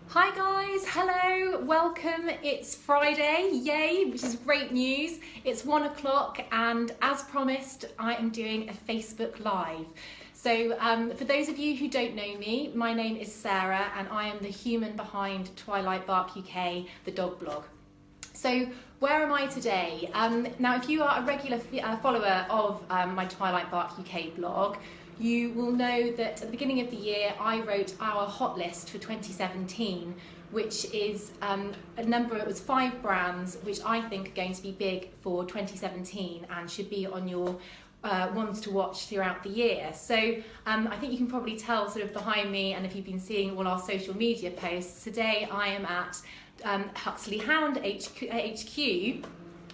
Hi guys, hello, welcome. It's Friday, yay, which is great news. It's 1 o'clock and as promised, I am doing a Facebook Live. So for those of you who don't know me, my name is Sarah and I am the human behind Twilight Bark UK, the dog blog. So where am I today? Now if you are a regular follower of my Twilight Bark UK blog, you will know that at the beginning of the year I wrote our hot list for 2017, which is it was 5 brands which I think are going to be big for 2017 and should be on your ones to watch throughout the year. So I think you can probably tell sort of behind me, and if you've been seeing all our social media posts, today I am at Huxley Hound HQ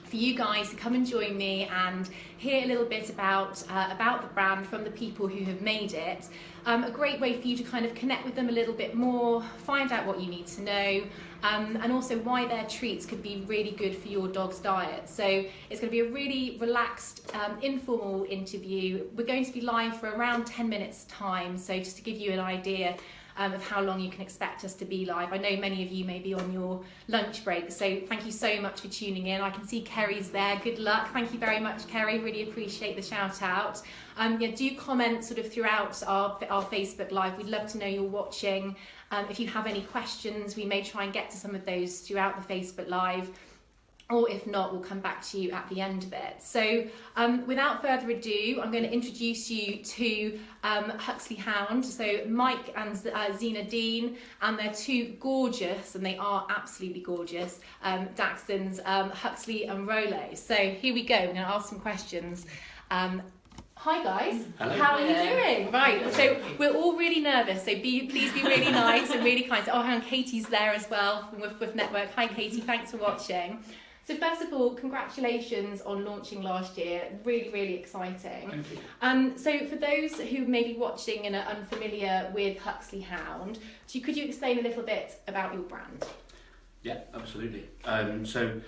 for you guys to come and join me and hear a little bit about the brand from the people who have made it. A great way for you to kind of connect with them a little bit more, find out what you need to know, and also why their treats could be really good for your dog's diet. So it's going to be a really relaxed, informal interview. We're going to be live for around 10 minutes time, so just to give you an idea of how long you can expect us to be live. I know many of you may be on your lunch break, so thank you so much for tuning in. I can see Kerry's there. Good luck. Thank you very much, Kerry. Really appreciate the shout out. Do comment sort of throughout our Facebook Live. We'd love to know you're watching. If you have any questions, we may try and get to some of those throughout the Facebook Live. Or if not, we'll come back to you at the end of it. So without further ado, I'm going to introduce you to Huxley Hound. So Mike and Zena Dean, and they're 2 gorgeous, and they are absolutely gorgeous, Dachshunds, Huxley and Rolo. So here we go, I'm going to ask some questions. Hi guys, hello. How are you doing? Right, so we're all really nervous, so please be really nice and really kind. Oh, hang on, Katie's there as well from With Network. Hi Katie, thanks for watching. So first of all, congratulations on launching last year. Really, really exciting. Thank you. So for those who may be watching and are unfamiliar with Huxley Hound, could you explain a little bit about your brand? Yeah, absolutely. So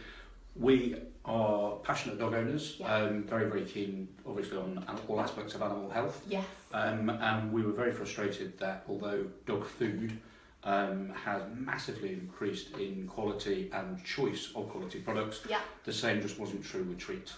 we are passionate dog owners, very, very keen, obviously, on all aspects of animal health. Yes. And we were very frustrated that although dog food has massively increased in quality and choice of quality products, the same just wasn't true with treats.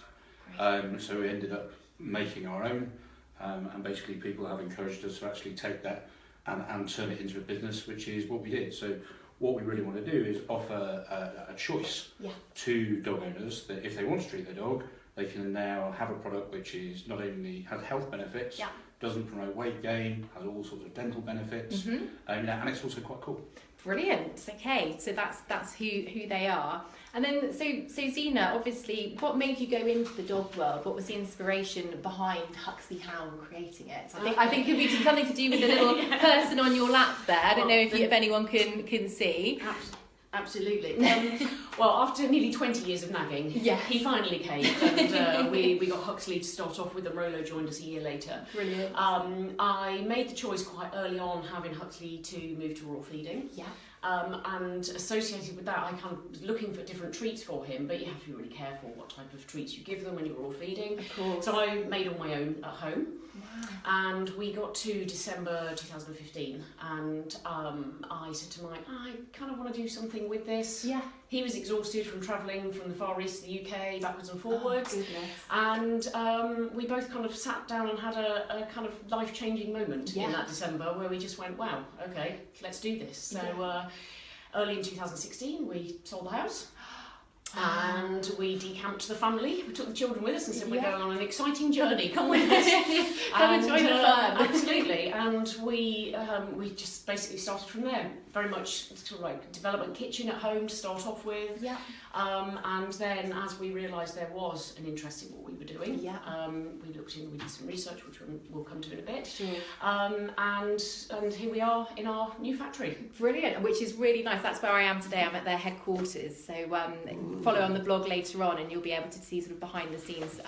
So we ended up making our own, and basically people have encouraged us to actually take that and turn it into a business, which is what we did. So what we really want to do is offer a choice to dog owners that if they want to treat their dog, they can now have a product which is not only has health benefits, doesn't promote weight gain, has all sorts of dental benefits, and it's also quite cool. Brilliant. Okay, so that's who they are. And then so Zena, obviously, what made you go into the dog world? What was the inspiration behind Huxley Hound creating it? I think it could be something to do with the little person on your lap there. I don't know if anyone can see. Absolutely. Well, after nearly 20 years of nagging, he finally came, and we got Huxley to start off with, and Rolo joined us a year later. Brilliant. I made the choice quite early on, having Huxley to move to raw feeding. And associated with that, I kind of was looking for different treats for him, but you have to be really careful what type of treats you give them when you're raw feeding. Of course. So I made all my own at home. Wow. And we got to December 2015, and I said to Mike, I kind of want to do something with this. Yeah. He was exhausted from travelling from the Far East to the UK, backwards and forwards. Oh, and we both kind of sat down and had a kind of life-changing moment in that December where we just went, wow, okay, let's do this. So early in 2016, we sold the house. And we decamped the family. We took the children with us and said, we're going on an exciting journey. Come with us. Come and join the fun. Absolutely. And we just basically started from there. Very much sort of like development kitchen at home to start off with. Yeah. And then as we realised there was an interest in what we were doing, we looked in, we did some research, which we'll come to in a bit. Sure. And here we are in our new factory. Brilliant, which is really nice. That's where I am today. I'm at their headquarters. So follow on the blog later on and you'll be able to see sort of behind the scenes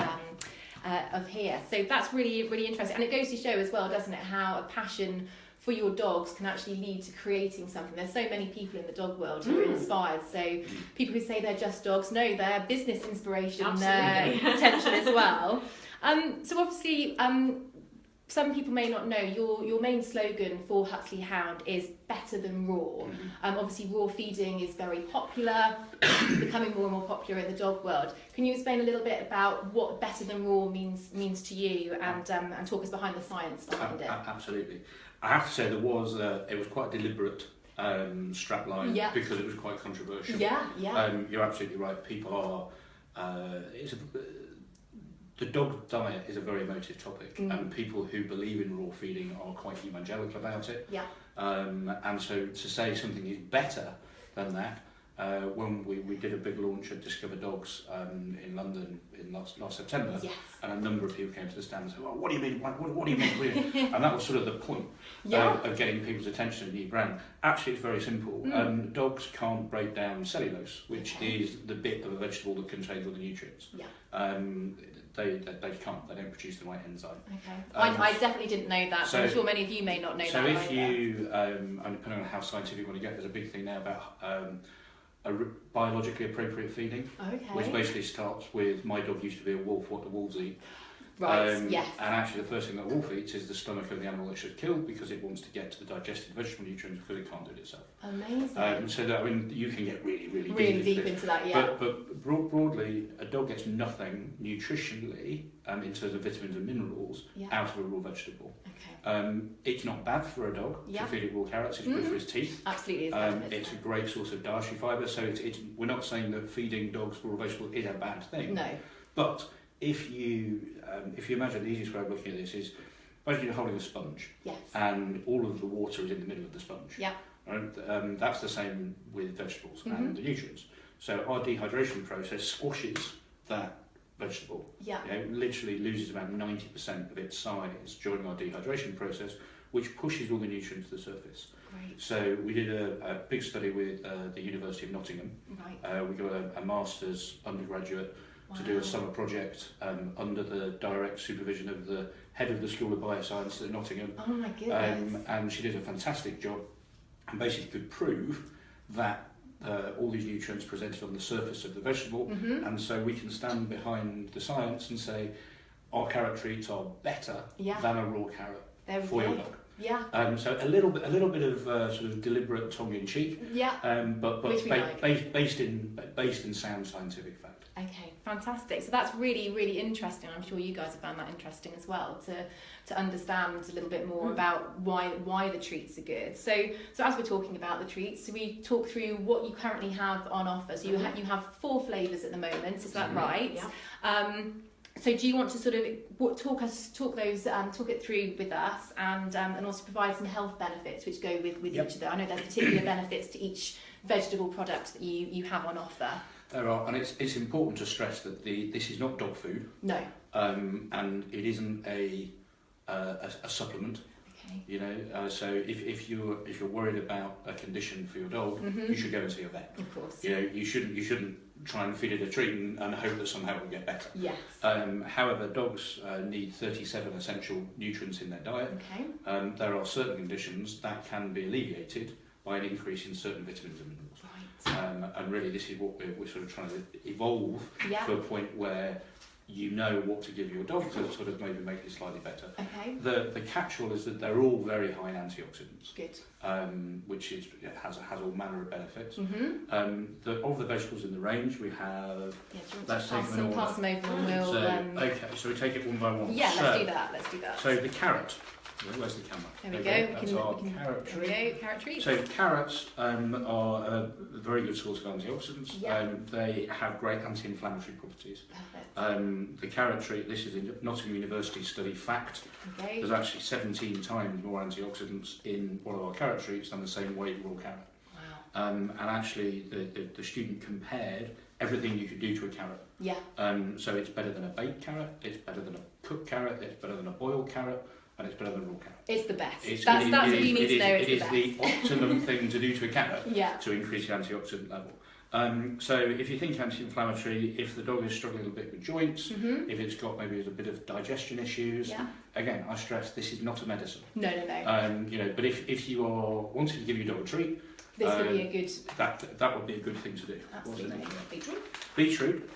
of here. So that's really, really interesting. And it goes to show as well, doesn't it, how a passion for your dogs can actually lead to creating something. There's so many people in the dog world who are inspired. So people who say they're just dogs, no, they're business inspiration potential as well. So obviously, some people may not know, your main slogan for Huxley Hound is better than raw. Obviously raw feeding is very popular, becoming more and more popular in the dog world. Can you explain a little bit about what better than raw means to you, and talk us behind the science behind it? Absolutely. I have to say it was quite a deliberate strapline, because it was quite controversial. You're absolutely right. People are the dog diet is a very emotive topic, and people who believe in raw feeding are quite evangelical about it. And so to say something is better than that, when we did a big launch at Discover Dogs in London in last September, and a number of people came to the stand and said, well, what do you mean? What do you mean? And that was sort of the point of getting people's attention to the new brand. Actually, it's very simple. Dogs can't break down cellulose, which is the bit of a vegetable that contains all the nutrients. They can't. They don't produce the right enzyme. I definitely didn't know that. So I'm sure many of you may not know that. So if you, and depending on how scientific you want to get, there's a big thing now about biologically appropriate feeding, which basically starts with, my dog used to be a wolf, what do wolves eat? And actually the first thing that a wolf eats is the stomach of the animal it should kill, because it wants to get to the digested vegetable nutrients, because it can't do it itself. Amazing. So that, I mean, you can get really deep into that, But broadly, a dog gets nothing nutritionally in terms of vitamins and minerals out of a raw vegetable. It's not bad for a dog to feed it raw carrots. It's good for his teeth. Absolutely, it's a great source of dietary fibre. So we're not saying that feeding dogs raw vegetable is a bad thing. No. But if you imagine, the easiest way of looking at this is, imagine you're holding a sponge, and all of the water is in the middle of the sponge. Right? That's the same with vegetables and the nutrients. So our dehydration process squashes that vegetable. Literally loses about 90% of its size during our dehydration process, which pushes all the nutrients to the surface. So we did a big study with the University of Nottingham. We got a master's undergraduate to do a summer project under the direct supervision of the head of the School of Bioscience at Nottingham. Oh my goodness. And she did a fantastic job, and basically could prove that all these nutrients presented on the surface of the vegetable, and so we can stand behind the science and say our carrot treats are better than a raw carrot for your dog. So a little bit of sort of deliberate tongue-in-cheek, but based in sound scientific fact. Okay, fantastic. So that's really interesting. I'm sure you guys have found that interesting as well, to understand a little bit more about why the treats are good. So as we're talking about the treats, so we talk through what you currently have on offer. So you have 4 flavours at the moment. Is that right? So do you want to sort of talk it through with us, and also provide some health benefits which go with each of them? I know there's particular benefits to each vegetable product that you have on offer. There are, and it's important to stress that this is not dog food. No. And it isn't a supplement. You know, so if you're worried about a condition for your dog, you should go and see a vet. Of course. You know, you shouldn't try and feed it a treat and hope that somehow it will get better. Yes. However, dogs need 37 essential nutrients in their diet. There are certain conditions that can be alleviated by an increase in certain vitamins and minerals. And really, this is what we're sort of trying to evolve to a point where you know what to give your dog to sort of maybe make it slightly better. The catch-all is that they're all very high in antioxidants. Good. Which has all manner of benefits. Of the vegetables in the range, we have. Let's pass them over and we'll. Okay, so we take it one by one. Yeah, let's do that. So the carrot. Where's the camera? There we go. That's our carrot treat. There we go, carrot treats. So carrots are a very good source of antioxidants. They have great anti-inflammatory properties. Perfect. The carrot treat, this is a Nottingham University study fact. There's actually 17 times more antioxidants in one of our carrot treats than the same weight raw carrot. Wow. And actually the student compared everything you could do to a carrot. So it's better than a baked carrot, it's better than a cooked carrot, it's better than a boiled carrot, and it's better than raw carrot. It's the best. That's what you need to know. It is the optimum thing to do to a carrot to increase the antioxidant level. So if you think anti-inflammatory, if the dog is struggling a bit with joints, if it's got maybe a bit of digestion issues, again, I stress this is not a medicine. No. You know, but if you are wanting to give your dog a treat, this would be a good. That would be a good thing to do. Absolutely. Beetroot.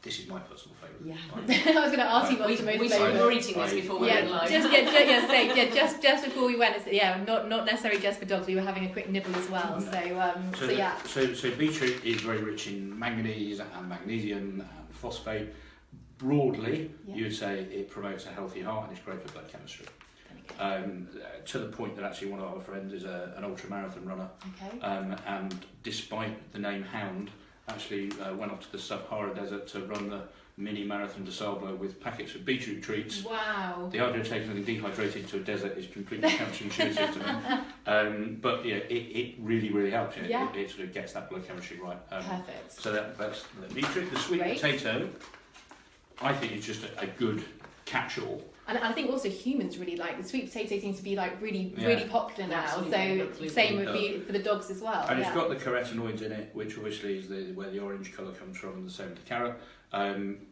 this is my personal favourite. Yeah, I was going to ask you what's the most favourite. We were eating this before we went live. Just before we went, not necessarily just for dogs. We were having a quick nibble as well. No. So beetroot is very rich in manganese and magnesium and phosphate. Broadly, you would say it promotes a healthy heart and it's great for blood chemistry. To the point that actually one of our friends is an ultra-marathon runner, and despite the name Hound, actually went off to the Sahara Desert to run the mini marathon de Sable with packets of beetroot treats. Wow. The idea of taking something dehydrated to a desert is completely counterintuitive to me. But yeah, it really, really helps. It sort of gets that blood chemistry right. Perfect. So that's the beetroot. The sweet potato, I think it's just a good catch-all. And I think also humans really like the sweet potato. Seems to be like really popular now. Absolutely. So same would be for the dogs as well. And it's got the carotenoids in it, which obviously is where the orange colour comes from, and the same with the carrot.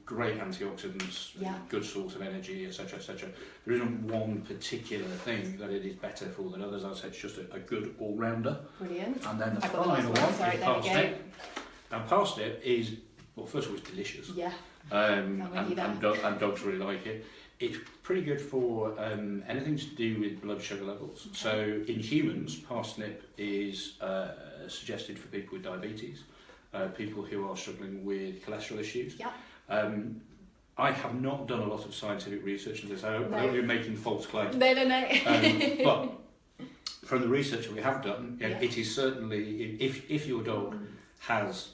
Great antioxidants, good source of energy, etc., etc. There isn't one particular thing that it is better for than others. I'd say it's just a good all-rounder. Brilliant. And then the final one is parsnip. Now parsnip is, well, first of all, it's delicious. Yeah. And dogs really like it. It's pretty good for anything to do with blood sugar levels. Okay. So in humans, parsnip is suggested for people with diabetes, people who are struggling with cholesterol issues. Yeah. I have not done a lot of scientific research on this. I hope you're making false claims. No. But from the research that we have done, it is certainly, if your dog has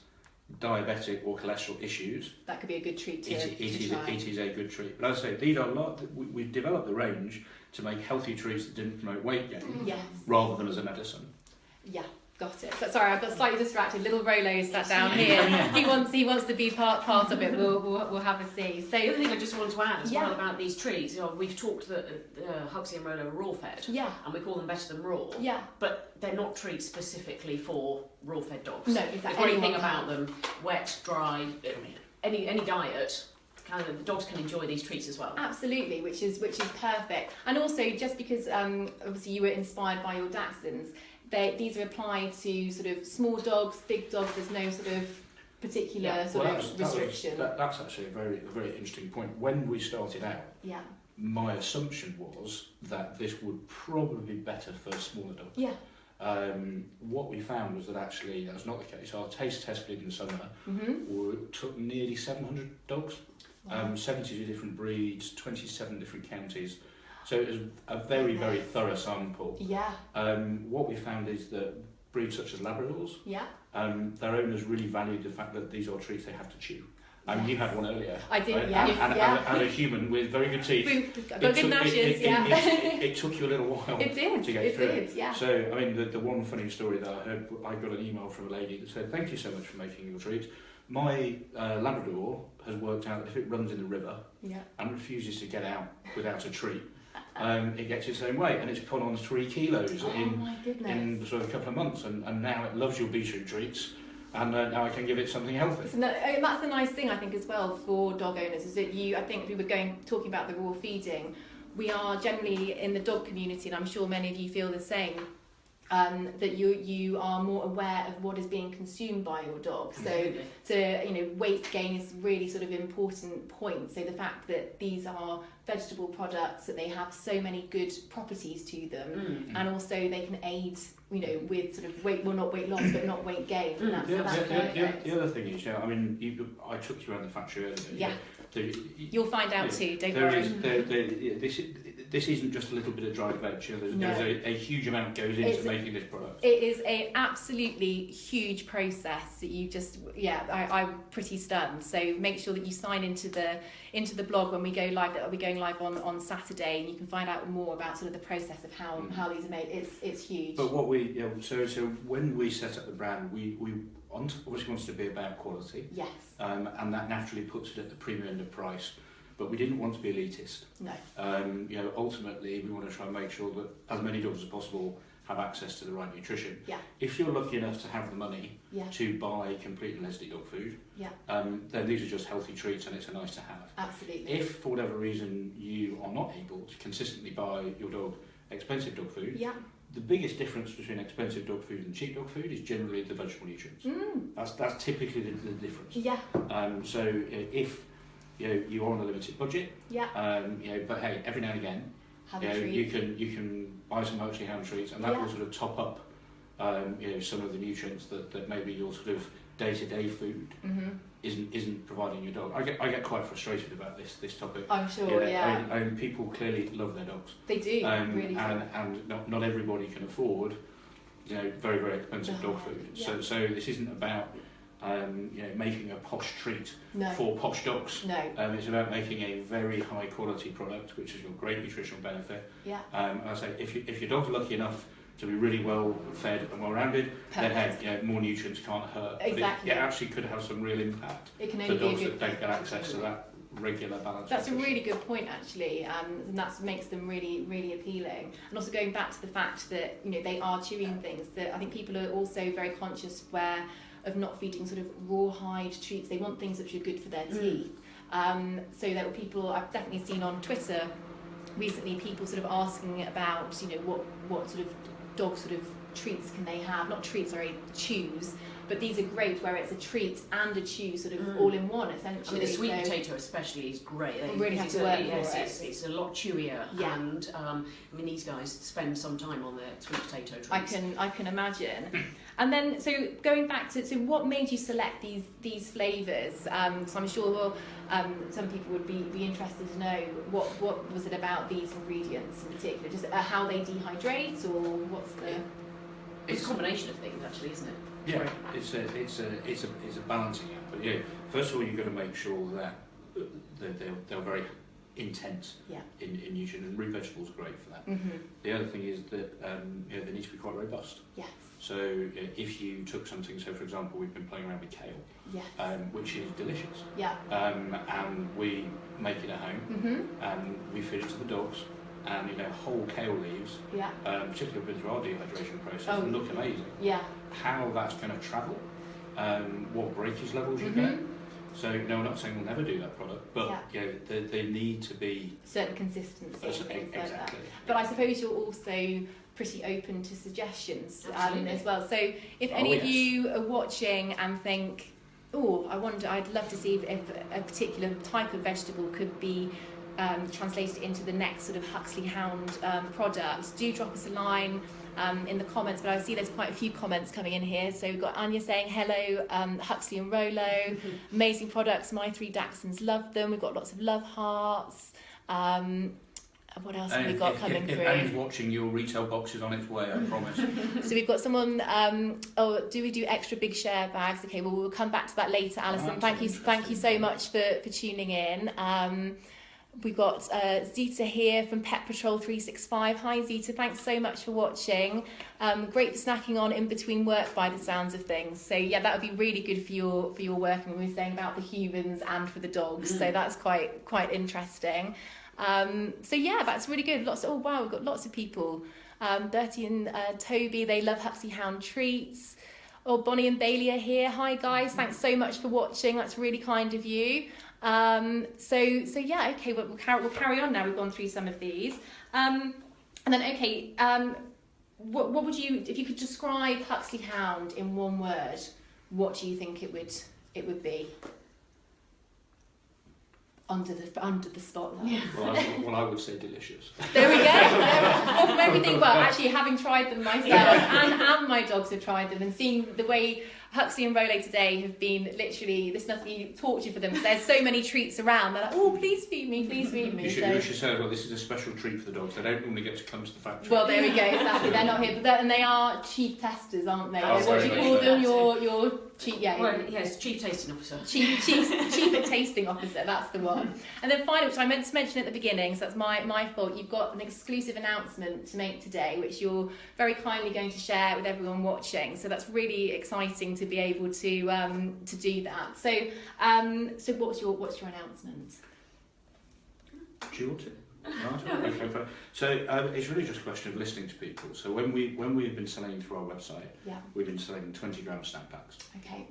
diabetic or cholesterol issues, that could be a good treat to try. It is a good treat. But as I say, these are we've developed the range to make healthy treats that didn't promote weight gain, rather than as a medicine. Yeah. Got it. So, sorry, I got slightly distracted. Little Rolo sat down here. He wants to be part of it. We'll have a see. So the other thing I just wanted to add as well about these treats, we've talked that Huxley and Rolo are raw fed, and we call them better than raw. Yeah. But they're not treats specifically for raw fed dogs. No, exactly. The great thing about them, wet, dry, any diet. Kind of, the dogs can enjoy these treats as well. Absolutely, which is perfect. And also, just because obviously you were inspired by your Dachshunds, these are applied to sort of small dogs, big dogs. There's no sort of particular restriction. That's actually a very interesting point. When we started out, my assumption was that this would probably be better for smaller dogs. Yeah. What we found was that actually that was not the case. Our taste test we did in summer took nearly 700 dogs, 72 different breeds, 27 different counties. So it was a very thorough sample. Yeah. What we found is that breeds such as Labradors, their owners really valued the fact that these are treats they have to chew. I mean, you had one earlier. I did, right? And a human with very good teeth. Got good gnashes, it took you a little while to get through it. Yeah. So, I mean, the one funny story that I heard, I got an email from a lady that said, "Thank you so much for making your treats. My Labrador has worked out that if it runs in the river and refuses to get out without a treat, it gets its own weight, and it's put on 3 kilos in sort of a couple of months, and now it loves your beetroot treats, and now I can give it something healthy." So that's the nice thing, I think, as well for dog owners, is that I think we were talking about the raw feeding. We are generally in the dog community, and I'm sure many of you feel the same, that you are more aware of what is being consumed by your dog. So weight gain is really sort of important point. So the fact that these are vegetable products, that they have so many good properties to them, and also they can aid with sort of not weight loss but not weight gain. And the other thing is, I mean, I took you around the factory earlier. Yeah. You'll find out too. Don't worry. This isn't just a little bit of dried veg. There's a huge amount goes into making this product. It is a absolutely huge process that you just I'm pretty stunned. So make sure that you sign into the blog when we go live. That will be going live on Saturday, and you can find out more about sort of the process of how these are made. It's huge. But what so when we set up the brand, we obviously wanted to be about quality. Yes. And that naturally puts it at the premium end of price. But we didn't want to be elitist. No. Ultimately, we want to try and make sure that as many dogs as possible have access to the right nutrition. Yeah. If you're lucky enough to have the money to buy complete and holistic dog food, then these are just healthy treats, and it's a nice to have. Absolutely. If for whatever reason you are not able to consistently buy your dog expensive dog food, the biggest difference between expensive dog food and cheap dog food is generally the vegetable nutrients. That's typically the difference. Yeah. So if you're on a limited budget, but hey, every now and again, you can buy some Huxley Hound treats, and that will sort of top up some of the nutrients that maybe your sort of day-to-day food isn't providing your dog. I get quite frustrated about this topic. I'm sure, I mean, people clearly love their dogs. They do, really. And not everybody can afford, very, very expensive dog food. Yeah. So this isn't about making a posh treat for posh dogs. No. It's about making a very high quality product which has got great nutritional benefit. Yeah. And I say if your dog's lucky enough to be really well fed and well rounded, then hey, more nutrients can't hurt. Exactly. But it actually could have some real impact it can for only dogs be a good that don't get access to that regular balance. That's a really good point, actually, and that makes them really, really appealing. And also going back to the fact that they are chewing things, that I think people are also very conscious of not feeding sort of rawhide treats. They want things which are good for their teeth. So there were people I've definitely seen on Twitter recently, people sort of asking about what sort of dog sort of treats can they have? Not treats, sorry, chews. But these are great where it's a treat and a chew sort of all in one, essentially. I mean, the sweet potato especially is great. You really have to work for it. It's a lot chewier, and I mean, these guys spend some time on their sweet potato treats. I can imagine. And then, so going back to what made you select these flavours? So I'm sure some people would be interested to know what was it about these ingredients in particular? Just how they dehydrate, or what's the? It's a combination of things, actually, isn't it? Yeah, it's a balancing act. But first of all, you've got to make sure that they're very intense in nutrient, and root vegetables are great for that. The other thing is that they need to be quite robust. Yes. So if you took something, so for example, we've been playing around with kale, which is delicious. Yeah. And we make it at home, and we feed it to the dogs. And whole kale leaves, particularly with our dehydration process, look amazing. Yeah. How that's going to travel, what breakage levels you get. So we're not saying we'll never do that product, but they need to be certain consistency. Exactly. Like that. But I suppose you're also pretty open to suggestions as well. So if any of you are watching and think, I'd love to see if a particular type of vegetable could be translated into the next sort of Huxley Hound product, do drop us a line in the comments. But I see there's quite a few comments coming in here. So we've got Anya saying hello, Huxley and Rolo, amazing products, my 3 Dachshunds love them. We've got lots of love hearts. What else have we got coming through? If Annie's watching, your retail box is on its way, I promise. So we've got someone, do we do extra big share bags? Okay, well, we'll come back to that later, Alison. Thank you so much for tuning in. We've got Zita here from Pet Patrol 365. Hi Zita, thanks so much for watching. Great for snacking on in between work by the sounds of things. So yeah, that would be really good for your work. And we were saying about the humans and for the dogs. So that's quite interesting. So yeah, that's really good. We've got lots of people. Bertie and Toby, they love Huxley Hound treats. Bonnie and Bailey are here. Hi guys, thanks so much for watching. That's really kind of you. So yeah, okay, we'll carry on now. We've gone through some of these. And then, what would you, if you could describe Huxley Hound in one word, what do you think it would be? Under the spotlight. Yeah. Well, I would say delicious. There we go. Well, from everything, actually having tried them myself, and my dogs have tried them, and seeing the way Huxley and Rolo today have been literally, this must be torture for them because there's so many treats around. They're like, oh, please feed me, please feed me. You should say, well, this is a special treat for the dogs. They don't normally get to come to the factory. Well, there we go, exactly. They're not here, and they are chief testers, aren't they? Oh, what do you call them? Your chief, yes, chief tasting officer. Chief tasting officer, that's the one. And then finally, which I meant to mention at the beginning, so that's my fault, you've got an exclusive announcement to make today, which you're very kindly going to share with everyone watching. So that's really exciting to be able to do that. So what's your announcement? Do you want it? Right. Okay. So it's really just a question of listening to people. So when we've been selling through our website, we've been selling 20-gram snack packs. Okay.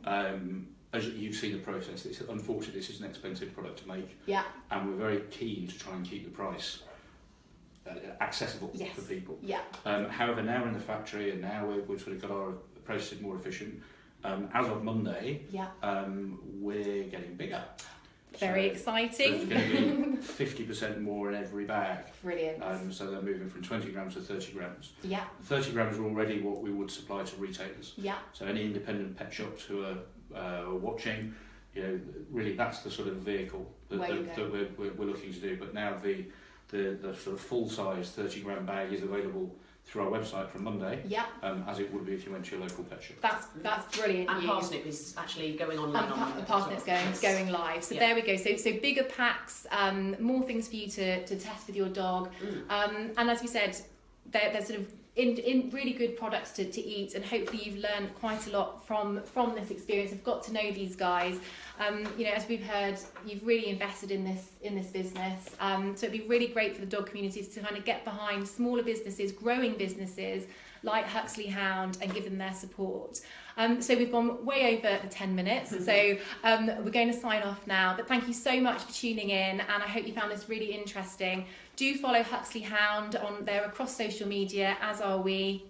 As you've seen the process, unfortunately this is an expensive product to make. Yeah. And we're very keen to try and keep the price accessible yes. for people. Yeah. However, now we're in the factory and now we've sort of got our processes more efficient. As of Monday, we're getting bigger. Very exciting. So there's going to be 50% more in every bag. Brilliant. So they're moving from 20 grams to 30 grams. Yeah. 30 grams are already what we would supply to retailers. Yeah. So any independent pet shops who are watching, really that's the sort of vehicle that we're looking to do. But now the sort of full size 30 gram bag is available through our website from Monday, as it would be if you went to your local pet shop. That's brilliant. And Parsnip is actually going online. And Parsnip's going live. So there we go. So bigger packs, more things for you to test with your dog. And as we said, they're sort of in really good products to eat, and hopefully you've learned quite a lot from this experience. I've got to know these guys. As we've heard, you've really invested in this business. So it'd be really great for the dog communities to kind of get behind smaller businesses, growing businesses like Huxley Hound, and give them their support. So we've gone way over the 10 minutes, so we're going to sign off now. But thank you so much for tuning in, and I hope you found this really interesting. Do follow Huxley Hound they're across social media, as are we.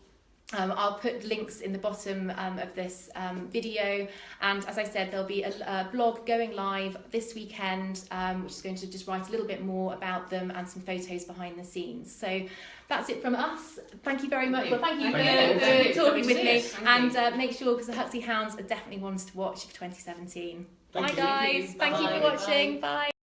I'll put links in the bottom of this video, and as I said, there'll be a blog going live this weekend, which is going to just write a little bit more about them and some photos behind the scenes. So that's it from us. Thank you very much. Well, thank you for talking with me, and make sure, because the Huxley Hounds are definitely ones to watch for 2017. Bye guys. Thank you for watching. Bye.